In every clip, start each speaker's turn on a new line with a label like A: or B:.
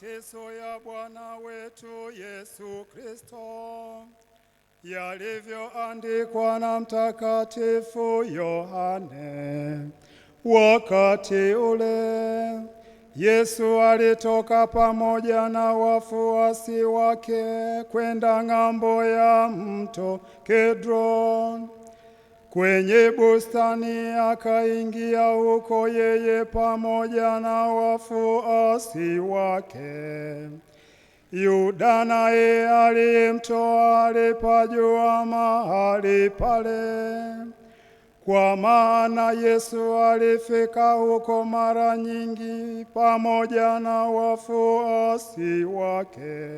A: mateso ya Bwana wetu Yesu Kristo yalivyoandikwa na Mtakatifu Yohane. Wakati ule Yesu alitoka pamoja na wafuasi wake kwenda ng'ambo ya mto Kedron. Kwenye bustani akaingia huko yeye pamoja na wafuasi wake. Yuda naye alimtoa alipajua mahali pale, kwa maana Yesu alifika huko mara nyingi pamoja na wafuasi wake.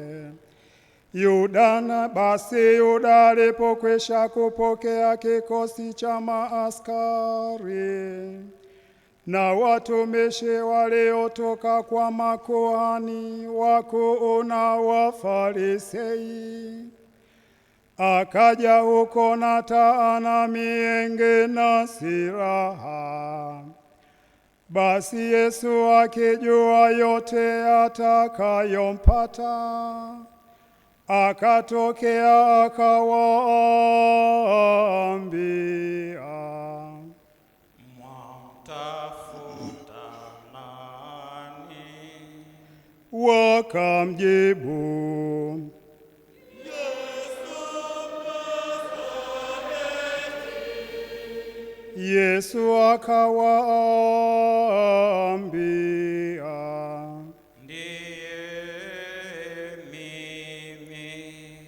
A: Basi Yuda alipokwisha kupokea kikosi cha maaskari na watumishi waliotoka kwa makuhani wakuu na Wafarisei, akaja huko na taa na mienge na silaha. Basi Yesu akijua yote atakayompata, akatokea akawaambia,
B: "Mwamtafuta nani?"
A: Wakamjibu, Yesu akawaambia,
B: "Ndiye mimi."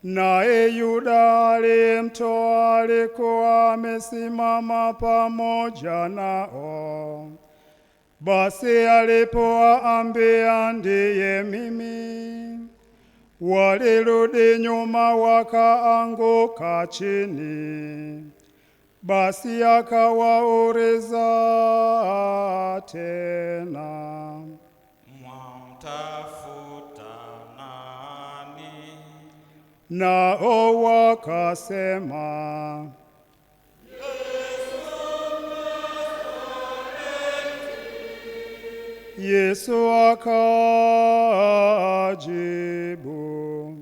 A: Naye Yuda aliyemtoa alikuwa amesimama pamoja nao. Basi alipowaambia, "Ndiye mimi," walirudi nyuma wakaanguka chini. Basi akawauliza tena,
B: "Mwamtafuta nani?"
A: Nao wakasema, Yesu akajibu,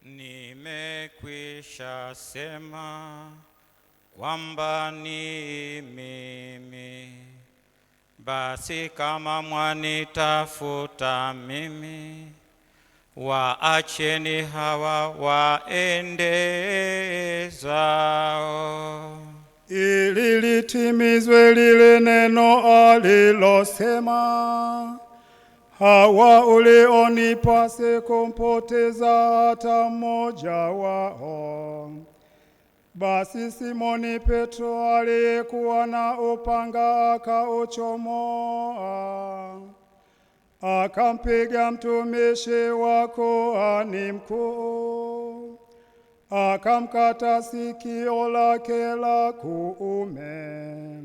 B: "Nimekwisha sema kwamba ni mimi. Basi kama mwanitafuta mimi, waacheni hawa waende zao."
A: Ili litimizwe lile neno alilosema, hawa ulionipa sikumpoteza hata mmoja wao. Basi Simoni Petro aliyekuwa na upanga akauchomoa, akampiga mtumishi wa kuhani mkuu, akamkata sikio lake la kuume.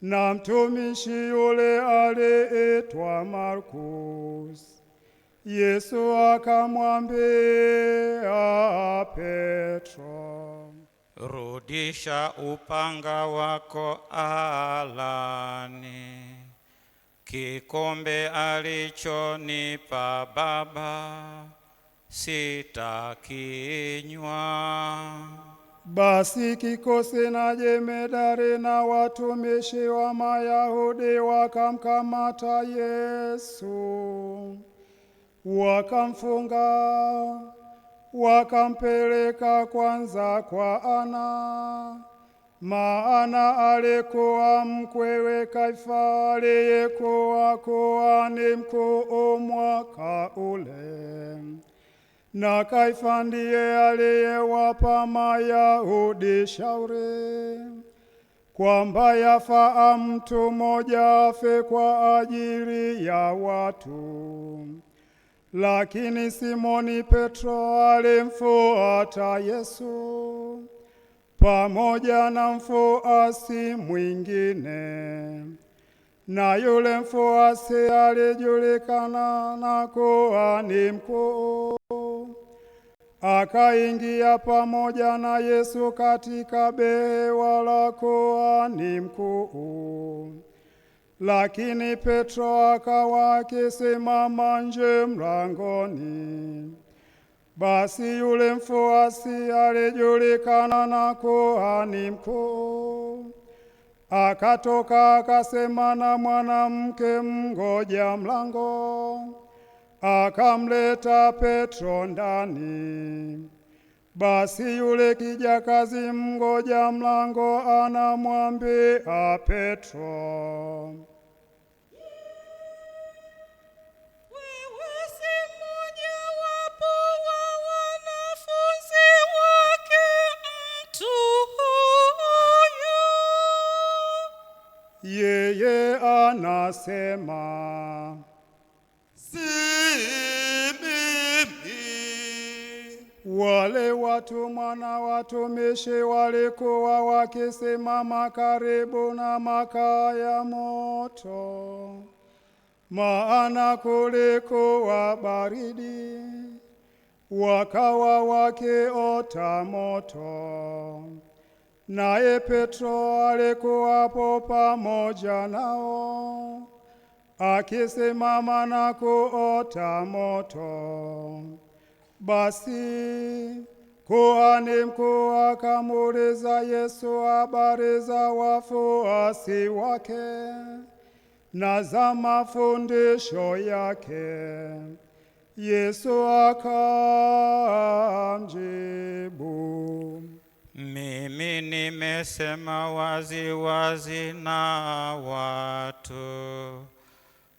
A: Na mtumishi yule aliitwa Markus. Yesu akamwambia Petro,
B: "Rudisha upanga wako alani. Kikombe alichonipa Baba sitakinywa."
A: Basi kikosi na jemedari na watumishi wa Mayahudi wakamkamata Yesu, wakamfunga, wakampeleka kwanza kwa Ana, maana alikuwa mkwewe Kaifa aliyekuwa kuhani mkuu mwaka ule. Na Kaifa ndiye aliyewapa Mayahudi shauri kwamba yafaa mtu mmoja afe kwa ajili ya watu. Lakini Simoni Petro alimfuata Yesu pamoja na mfuasi mwingine. Na yule mfuasi alijulikana na kuhani mkuu, akaingia pamoja na Yesu katika behewa la kuhani mkuu. Lakini Petro akawa akisimama nje mlangoni. Basi yule mfuasi alijulikana na kuhani mkuu, akatoka akasema na mwanamke mngoja mlango, akamleta Petro ndani. Basi yule kijakazi mngoja mlango anamwambia Petro,
C: wewe si mmoja wapo wa wanafunzi wake mtu huyu?
A: yeye anasema,
C: Si mimi.
A: Wale watumwa na watumishi walikuwa wakisimama karibu na makaa ya moto, maana kulikuwa baridi. Wakawa wakiota moto, naye Petro alikuwapo pamoja nao, akisimama na kuota moto. Basi kuhani mkuu akamuuliza Yesu habari za wafuasi wake na za mafundisho yake. Yesu akamjibu,
B: Mimi nimesema wazi wazi na watu.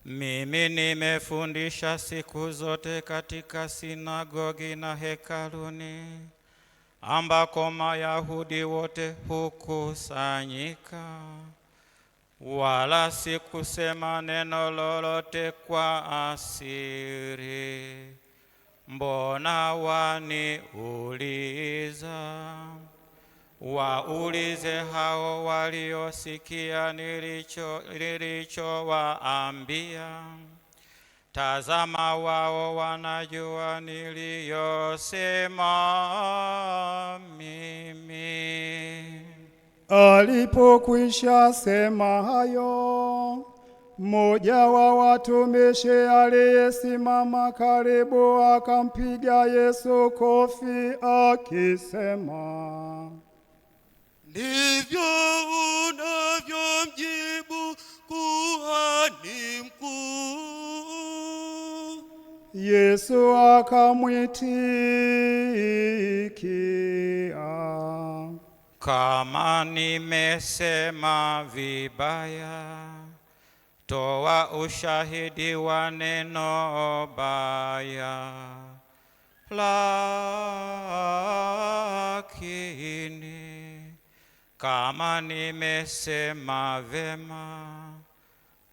B: Mimi nimefundisha siku zote katika sinagogi na hekaluni, ambako Mayahudi wote hukusanyika. Wala sikusema neno lolote kwa asiri. Mbona waniuliza? Waulize hao waliosikia nilichowaambia. Tazama, wao wanajua niliyosema mimi.
A: Alipokwisha sema hayo, mmoja wa watumishi aliyesimama karibu akampiga Yesu kofi akisema,
C: Ndivyo unavyomjibu kuhani mkuu.
A: Yesu akamwitikia,
B: Kama nimesema vibaya, toa ushahidi wa neno baya. Lakini kama nimesema vema,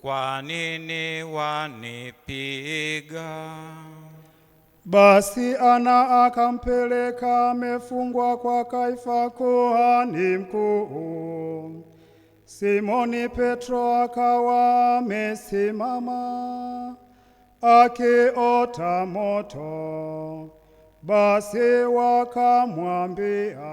B: kwa nini wanipiga?
A: Basi Ana akampeleka amefungwa kwa Kaifa kuhani mkuu. Simoni Petro akawa amesimama akiota moto. Basi wakamwambia,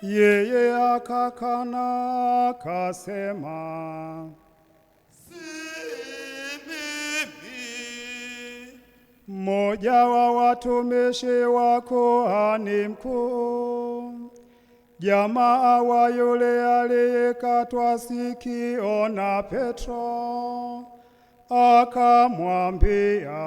A: yeye akakana akasema, mmoja wa watumishi wa kuhani mkuu, jamaa wa yule aliyekatwa sikio na Petro, akamwambia,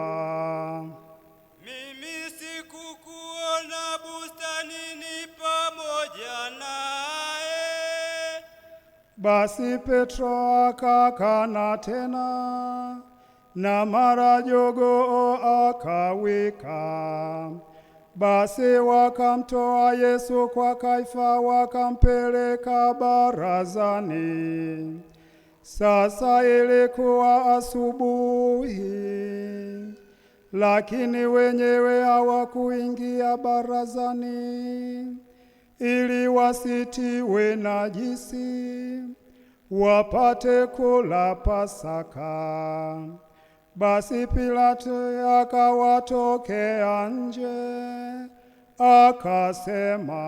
C: Mimi sikukuona bustanini pamoja naye.
A: Basi Petro akakana tena, na mara jogoo akawika. Basi wakamtoa Yesu kwa Kaifa, wakampeleka barazani. Sasa ilikuwa asubuhi, lakini wenyewe hawakuingia barazani, ili wasitiwe najisi, wapate kula Pasaka. Basi Pilato akawatokea nje, akasema,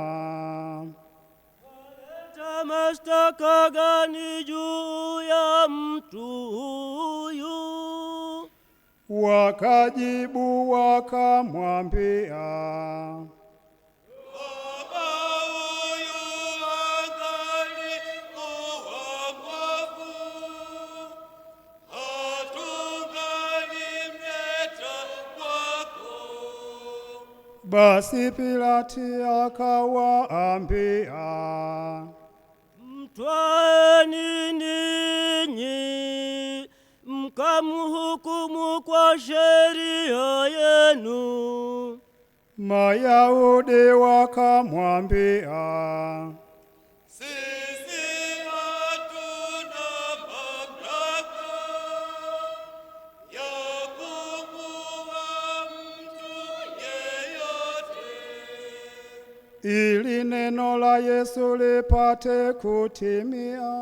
C: "Waleta mashtaka gani juu ya mtu huyu?"
A: Wakajibu wakamwambia, basi Pilati akawaambia,
C: "Mtwaeni ninyi, mkamhukumu kwa sheria yenu."
A: Mayahudi wakamwambia,
C: "Sisi hatuna mamlaka ya kumua mtu yeyote."
A: ili neno la Yesu lipate kutimia,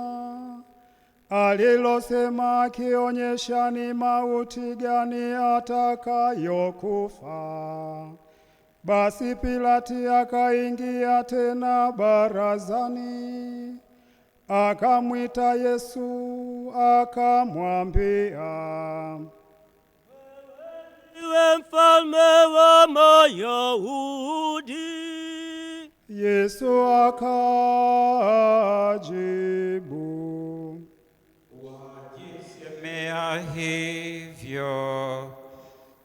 A: alilosema akionyesha ni mauti gani atakayokufa. Basi Pilati akaingia tena barazani, akamwita Yesu, akamwambia,
C: "Iwe mfalme wa Mayahudi?"
A: Yesu akajibu,
B: wajisemea hivyo,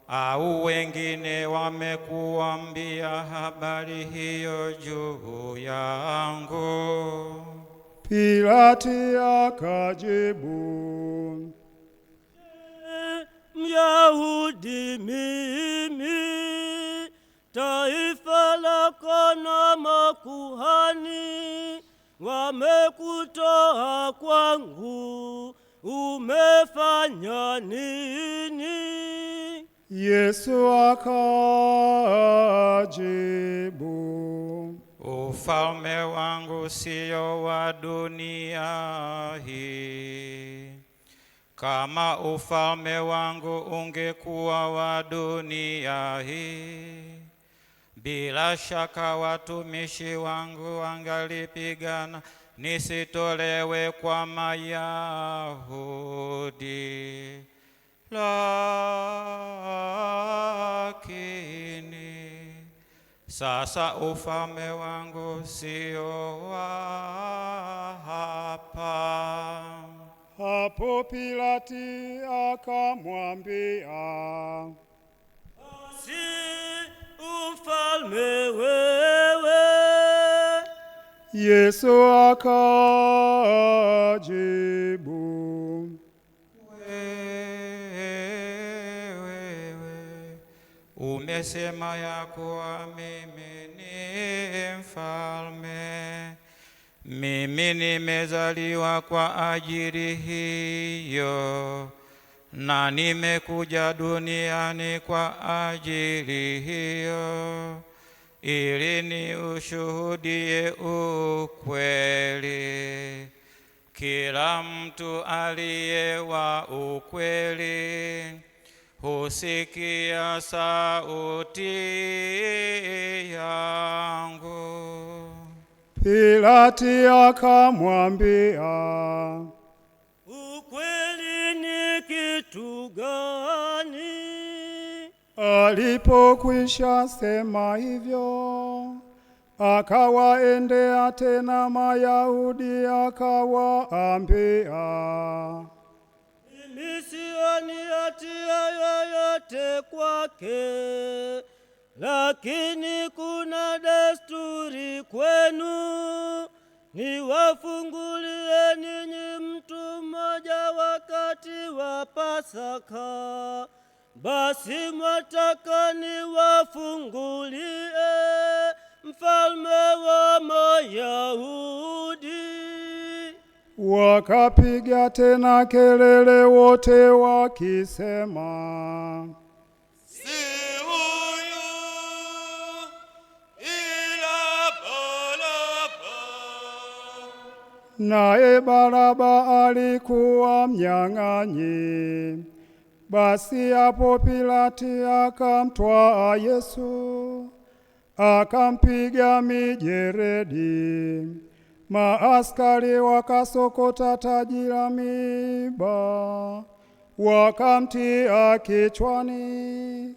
B: au wengine wamekuambia habari hiyo juu yangu?
A: Pilati akajibu,
C: Myahudi mimi, taifa lako na makuhani wamekutoa kwangu, umefanya nini?
A: Yesu akajibu,
B: Ufalme wangu sio wa dunia hii. Kama ufalme wangu ungekuwa wa dunia hii, bila shaka watumishi wangu wangalipigana nisitolewe kwa Mayahudi. Lakini sasa ufalme wangu sio wa hapa.
A: Hapo Pilati akamwambia,
C: Si ufalme wewe.
A: Yesu akajibu,
B: Wewe umesema ya kuwa mimi ni mfalme. Mimi nimezaliwa kwa ajili hiyo, na nimekuja duniani kwa ajili hiyo, ili niushuhudie ukweli. Kila mtu aliye wa ukweli husikia sauti yangu.
A: Pilati akamwambia,
C: Ukweli ni kitu gani?
A: alipokwisha sema hivyo, akawaendea tena Mayahudi akawaambia,
C: Mimi sioni hatia yoyote kwake, lakini kuna desturi kwenu, niwafungulie ninyi mtu mmoja wakati wa Pasaka. Basi mwataka niwafungulie mfalme wa Mayahudi?
A: Wakapiga tena kelele wote wakisema,
C: Si huyu ila Baraba.
A: naye Baraba alikuwa mnyang'anyi. Basi hapo Pilati akamtwaa Yesu, akampiga mijeredi. Maaskari wakasokota taji la miiba, wakamtia kichwani,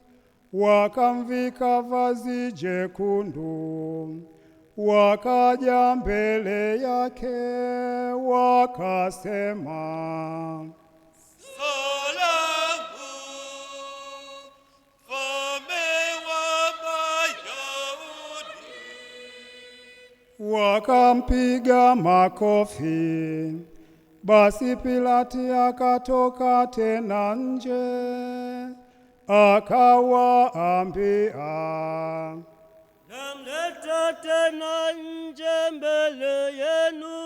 A: wakamvika vazi jekundu. Wakaja mbele yake, wakasema,
C: Salamu, Mfalme wa Wayahudi.
A: wakampiga makofi. Basi Pilati akatoka tena nje, akawaambia,
C: Namleta tena nje mbele yenu,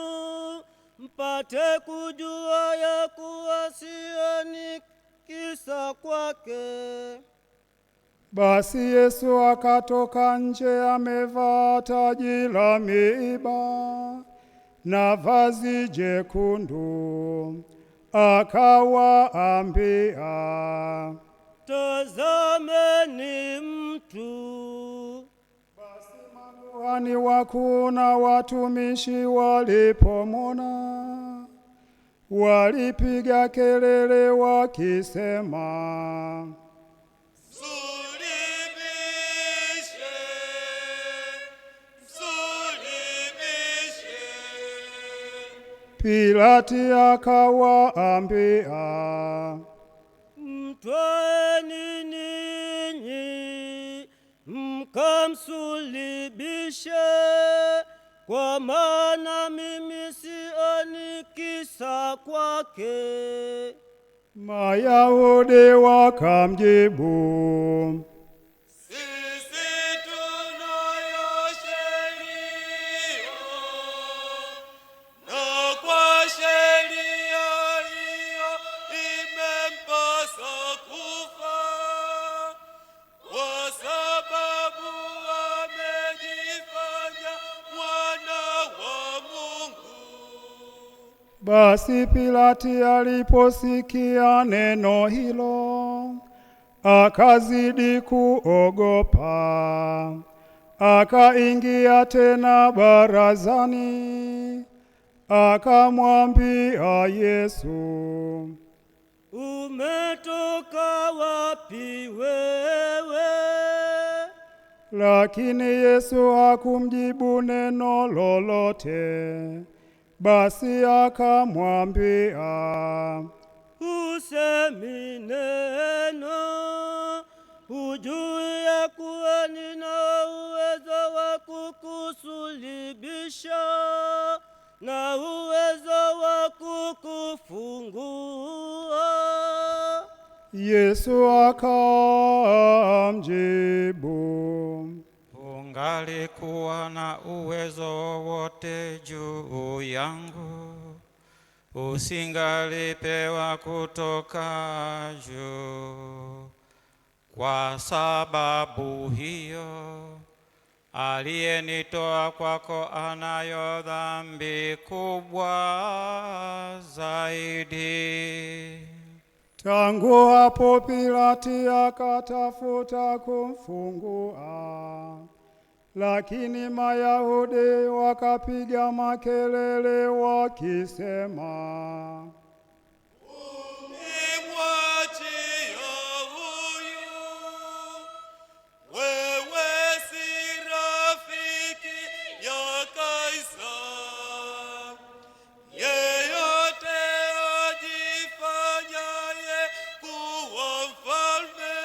C: mpate kujua ya kuwa sio ni kisa kwake.
A: Basi Yesu akatoka nje amevaa taji la miiba na vazi jekundu. Akawaambia,
C: Tazameni mtu.
A: basi makuhani wakuu na watumishi walipomwona, walipiga kelele wakisema,
C: Msulubishe, msulubishe.
A: Pilati akawaambia,
C: Mtwaeni ninyi, mkamsulubishe, kwa maana mimi sioni kisa kwake.
A: Mayahudi wakamjibu,
C: Sisi tunayo sheria, na kwa sheria hiyo imempasa kufa, kwa sababu amejifanya mwana wa Mungu.
A: Basi Pilati aliposikia neno hilo, akazidi kuogopa. Akaingia tena barazani, akamwambia Yesu,
C: Umetoka wapi wewe?
A: lakini Yesu hakumjibu neno lolote. Basi akamwambia,
C: Husemi neno, hujui ya kuwa nina uwezo wa kukusulubisha na uwezo wa kukufungua.
A: Yesu akamjibu,
B: ungalikuwa na uwezo wowote juu yangu, usingalipewa kutoka juu. Kwa sababu hiyo, aliyenitoa kwako anayo dhambi kubwa zaidi.
A: Tangu hapo Pilati akatafuta kumfungua, lakini Mayahudi wakapiga makelele wakisema,
C: Umemwachia huyu, wewe si rafiki ya Kaisari. Yeyote ajifanyaye kuwa mfalme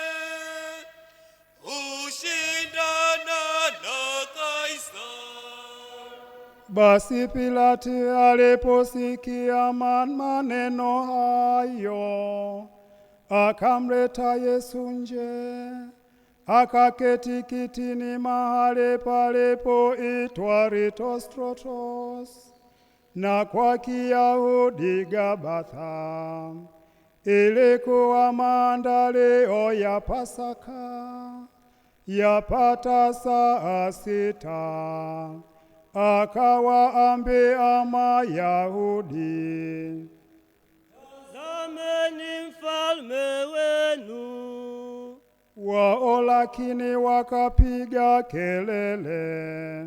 C: hushindana na Kaisari.
A: Basi Pilati aliposikia maneno hayo, akamleta Yesu nje, akaketi kitini mahali palipoitwa Litostrotos, na kwa Kiyahudi Gabatha. Ilikuwa maandalio ya Pasaka, yapata saa 6. Akawaambia Mayahudi,
C: Tazameni mfalme wenu.
A: Wao lakini wakapiga kelele,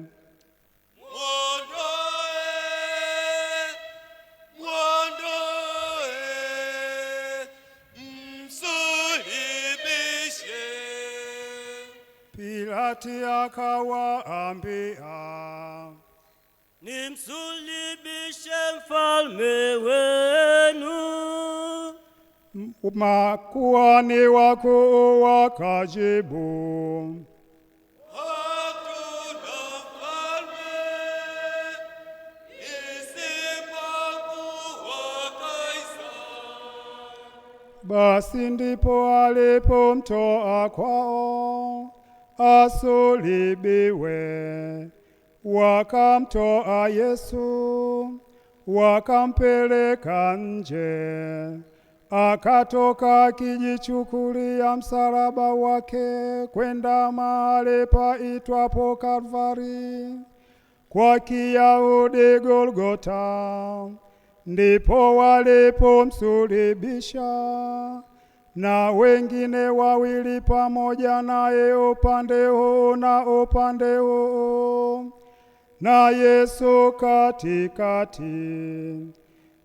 A: Pilati akawaambia,
C: nimsulibishe mfalme wenu.
A: Makuhani wakuu wakajibu,
D: hatuna mfalme isipokuwa Kaisari.
A: Basi ndipo alipomtoa kwao asulubiwe, wakamtoa Yesu, wakampeleka nje. Akatoka akijichukulia msalaba wake kwenda mahali paitwapo Kalvari, kwa Kiyahudi Golgota. Ndipo walipomsulubisha, na wengine wawili pamoja naye upande huu na upande huu, na Yesu katikati.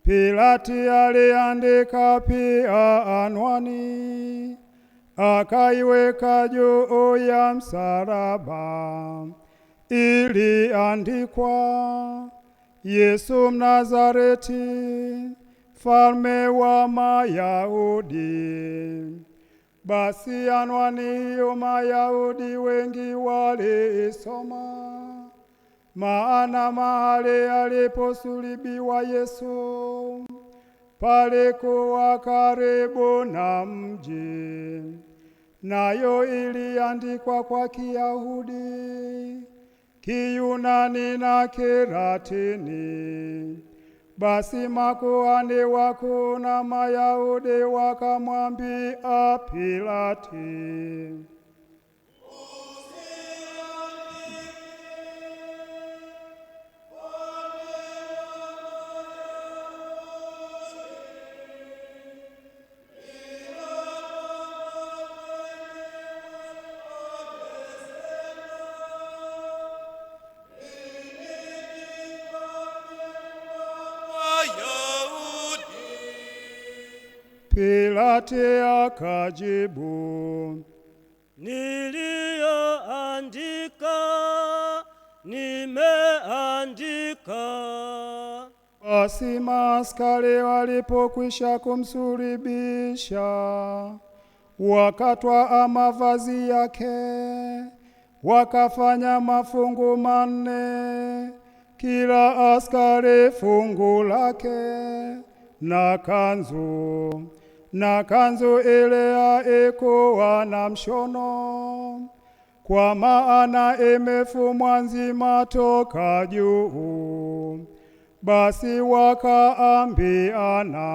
A: Pilati aliandika pia anwani, akaiweka juu ya msalaba. Iliandikwa, Yesu Mnazareti, mfalme wa Mayahudi. Basi anwani hiyo Mayahudi wengi waliisoma, maana mahali aliposulubiwa Yesu palikuwa karibu na mji, nayo iliandikwa kwa Kiyahudi, Kiyunani na Kilatini. Basi makuhani wakuu na Mayahudi wakamwambia Pilati, Pilati akajibu,
C: niliyoandika nimeandika.
A: Basi maaskari walipokwisha kumsulubisha, wakatwaa mavazi yake, wakafanya mafungu manne, kila askari fungu lake, na kanzu ile haikuwa na mshono, kwa maana imefumwa nzima toka juu. Basi wakaambiana,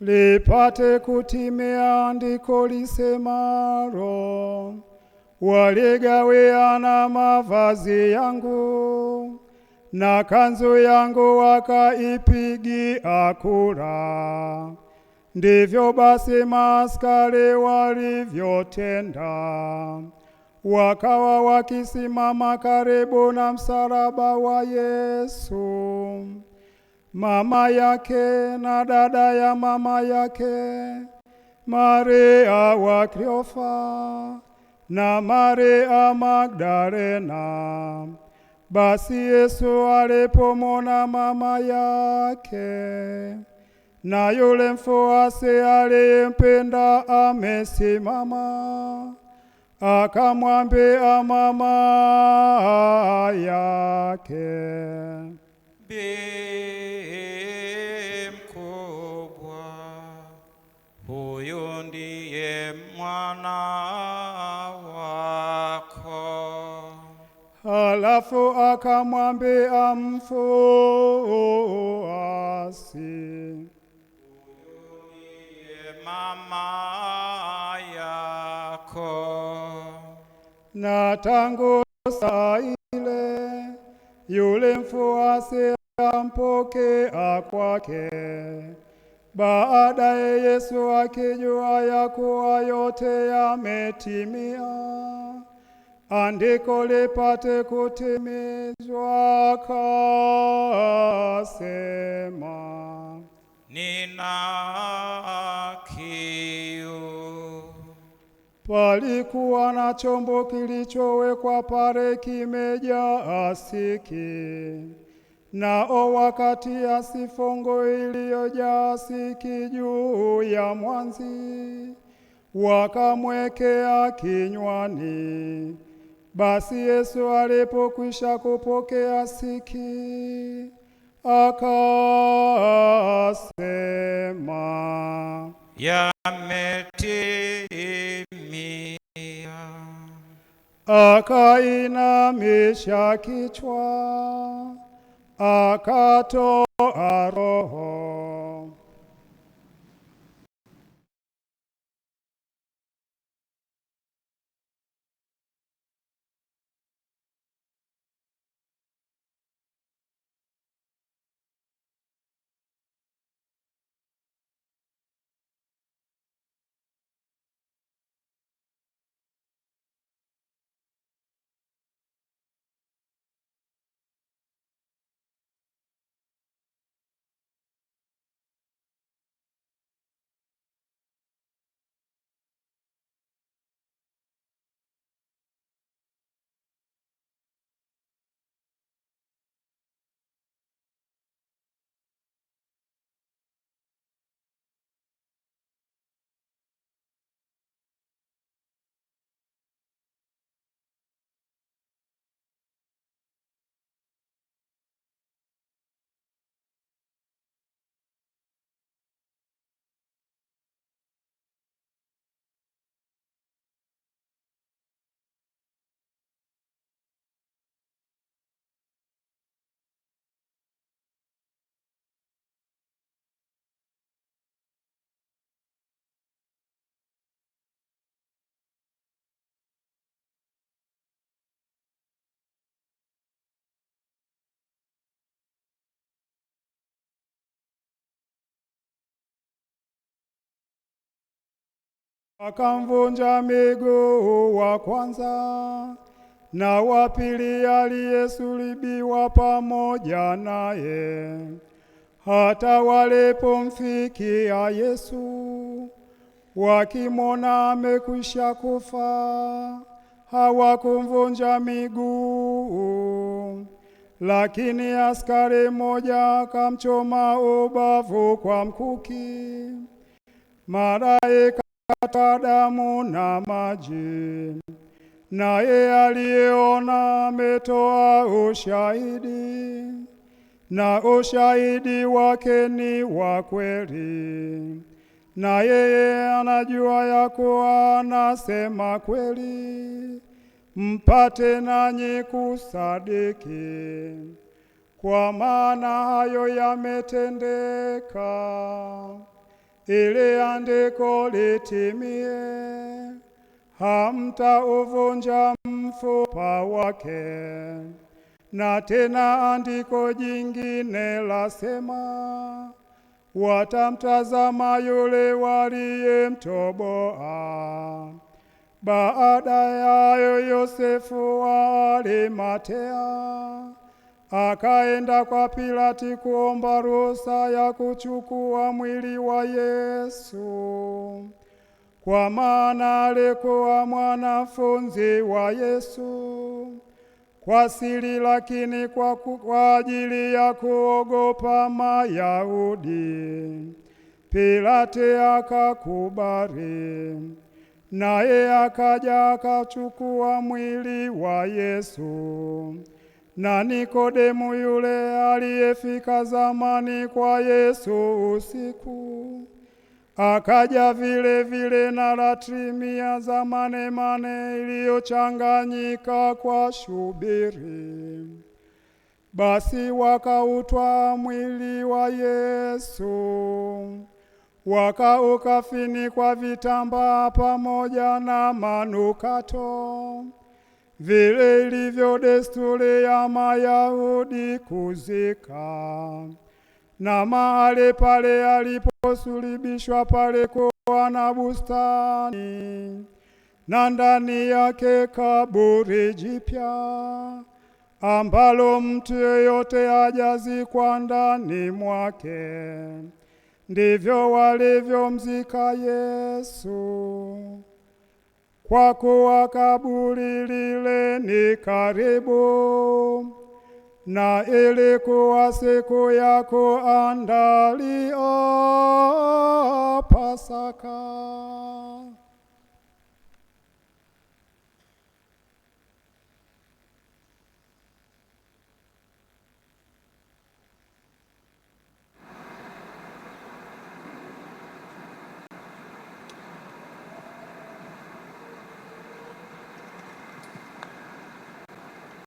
A: lipate kutimia andiko lisemalo, waligawiana mavazi yangu, na kanzu yangu wakaipigia kura. Ndivyo basi maaskari walivyotenda, wakawa wakisimama karibu na msalaba wa Yesu, mama yake na dada ya mama yake, Maria wa Kleofa na Maria Magdalena. Basi Yesu alipomwona mama yake na yule mfuasi aliyempenda amesimama, akamwambia mama yake,
B: Bi mkubwa, huyu ndiye mwana wako.
A: Halafu akamwambia mfuasi,
B: mama yako.
A: Na tangu saa ile yule mfuasi ampokea kwake. Baadaye Yesu akijua ya kuwa yote yametimia, andiko lipate kutimizwa, akasema,
B: Nina kiu.
A: palikuwa na chombo kilichowekwa pale kimejaa asiki. Nao wakatia sifongo iliyojaa asiki juu ya mwanzi, wakamwekea kinywani. Basi Yesu alipokwisha kupokea asiki, akasema,
B: Yametimia.
A: Akainamisha kichwa, akatoa roho. Akamvunja miguu wa kwanza, na wa pili aliyesulubiwa pamoja naye. Hata walipomfikia Yesu, wakimwona amekwisha kufa, hawakumvunja miguu. Lakini askari mmoja akamchoma ubavu kwa mkuki. Malaika akatoa damu na maji, naye aliyeona ametoa ushahidi, na ushahidi wake ni wa kweli, na yeye anajua ya kuwa anasema kweli, mpate nanyi kusadiki. Kwa maana hayo yametendeka, ili andiko litimie, hamtauvunja mfupa wake. Na tena andiko jingine lasema, watamtazama yule waliyemtoboa. Baada ya hayo Yosefu wa Arimatea akaenda kwa Pilati kuomba ruhusa ya kuchukua mwili wa Yesu, kwa maana alikuwa mwanafunzi wa Yesu, kwa siri, lakini kwa ajili ya kuogopa Mayahudi. Pilati akakubali, naye akaja akachukua mwili wa Yesu. Na Nikodemu yule aliyefika zamani kwa Yesu usiku, akaja vile vile na ratili 100 za manemane iliyochanganyika kwa shubiri. Basi wakautwaa mwili wa Yesu, Ukafinikwa vitambaa pamoja na manukato, vile ilivyo desturi ya Mayahudi kuzika. Na mahali pale aliposulubishwa palikuwa na bustani, na ndani yake kaburi jipya, ambalo mtu yeyote hajazikwa ndani mwake. Ndivyo walivyomzika Yesu, kwa kuwa kaburi lile ni karibu, na ilikuwa siku ya kuandalia Pasaka.